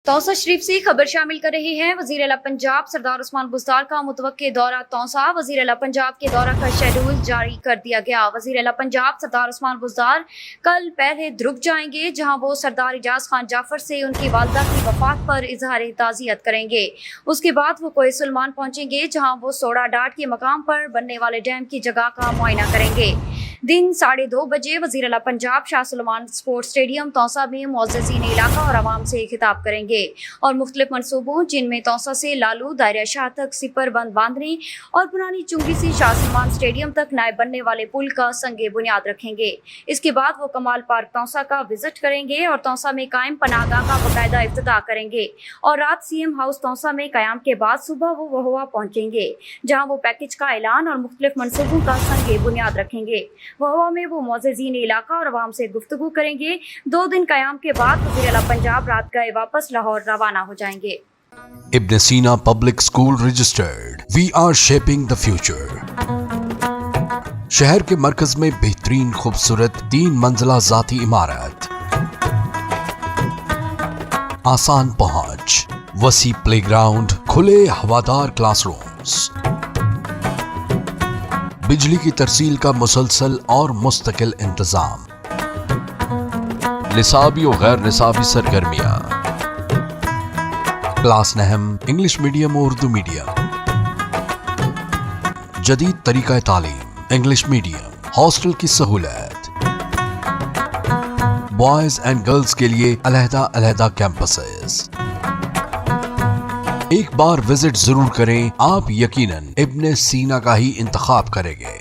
तौसा शरीफ से खबर शामिल कर रहे हैं। वज़ीर आला पंजाब सरदार उस्मान बुज़दार का मुतवक्के दौरा तौसा। वज़ीर आला पंजाब के दौरा का शेड्यूल जारी कर दिया गया। वज़ीर आला पंजाब सरदार उस्मान बुज़दार कल पहले द्रुक जाएंगे, जहां वो सरदार इजाज़ खान जाफर से उनकी वालदा की वफात पर इजहार ताज़ियत करेंगे। उसके बाद वो कोहे सुलमान पहुंचेंगे, जहां वो सोडा डाट के मकाम पर बनने वाले डैम की जगह का मुआयना करेंगे। दिन 2:30 बजे वज़ीर आला पंजाब शाह सुलेमान स्पोर्ट्स स्टेडियम तौसा में मुअज़्ज़ज़ीन इलाका और आवाम से खिताब करेंगे और मुख्तलिफ मनसूबों जिनमें तौसा से लालू दायरा शाह तक सिपर बंद बांधने और पुरानी चुंगी से शाह सुलेमान स्टेडियम तक नए बनने वाले पुल का संगे बुनियाद रखेंगे। इसके बाद वो कमाल पार्क तौसा का विजिट करेंगे और तौसा में कायम पनाहगाह का बाकायदा इफ्तिताह करेंगे और रात सीएम हाउस तौसा में कयाम के बाद सुबह वो वहुआ पहुंचेंगे, जहां वो पैकेज का ऐलान और मुख्तलिफ मनसूबों का संगे बुनियाद रखेंगे। वहुआ में वो मुअज़्ज़ज़ीन इलाका और आवाम से गुफ्तगू करेंगे। 2 दिन कयाम के बाद वज़ीर आला पंजाब रात गए वापस लाहौर रवाना हो जाएंगे। Ibn Sina Public School registered. We are shaping the future. शहर के मरकज में बेहतरीन खूबसूरत 3 मंजिला जाती इमारत, आसान पहुंच, वसी प्लेग्राउंड, खुले हवादार क्लासरूम्स, बिजली की तरसील का मुसलसल और मुस्तकिल इंतजाम, निसाबी और गैर निसाबी सरगर्मियां, क्लास नहम इंग्लिश मीडियम और उर्दू मीडियम, जदीद तरीका तालीम इंग्लिश मीडियम, हॉस्टल की सहूलत, बॉयज एंड गर्ल्स के लिए अलहदा कैंपसेस। एक बार विजिट जरूर करें, आप यकीनन इब्न सीना का ही इंतखाब करेंगे।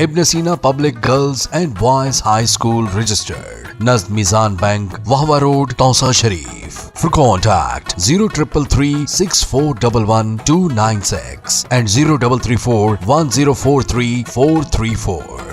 Ibn Sina public girls and boys high school registered, नज़द Meezan bank, Wahwa road, Taunsa Sharif. For contact 0333 6411 296 and 0334 1043 434.